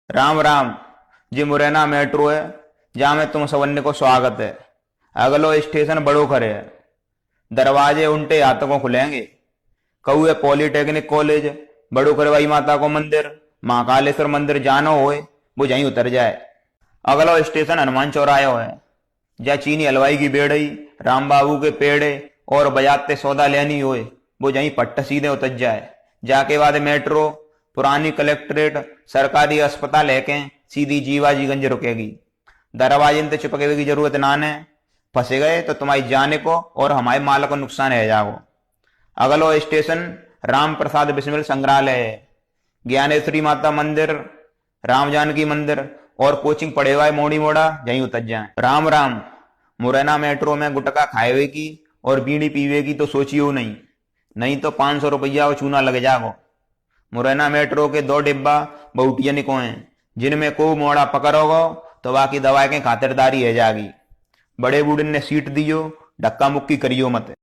Ram Ram ji. Morena metro है जहाँ में तुम सवन्य को स्वागत है। अगलो स्टेशन बड़ो खरे है। दरवाजे उल्टे हाथों को खुलेंगे। कौए पॉलिटेक्निक कॉलेज, बड़ो करवाई माता को मंदिर, महाकालेश्वर मंदिर जानो होए वो यहीं उतर जाए। अगलो स्टेशन हनुमान चौरायो है। जहाँ चीनी हलवाई की बेड़ई, राम बाबू के पेड़े और बजाते सौदा लेनी होए वो यहीं पट्ट सीधे उतर जाए। जाके बाद मेट्रो पुरानी कलेक्ट्रेट सरकारी अस्पताल है के सीधी जीवाजीगंज रुकेगी। दरवाजे से चिपके की जरूरत ना ने। फंसे गए तो तुम्हारी जाने को और हमारे माल को नुकसान है जाओ। अगलो स्टेशन राम प्रसाद बिस्मिल संग्रहालय है। ज्ञानेश्वरी माता मंदिर, राम जानकी मंदिर और कोचिंग पड़े हुआ है मोड़ी मोड़ा, यहीं उतर जाए। राम राम। मुरैना मेट्रो में गुटखा खाएवे की और बीड़ी पीवे की तो सोचियो नहीं, नहीं तो 500 रुपया और चूना लग जागो। मुरैना मेट्रो के 2 डिब्बा बहुटियन को हैं, जिनमें को मोड़ा पकड़ोगो तो बाकी दवाई के खातिरदारी है जागी। बड़े बूढ़े ने सीट दियो, धक्का मुक्की करियो मत।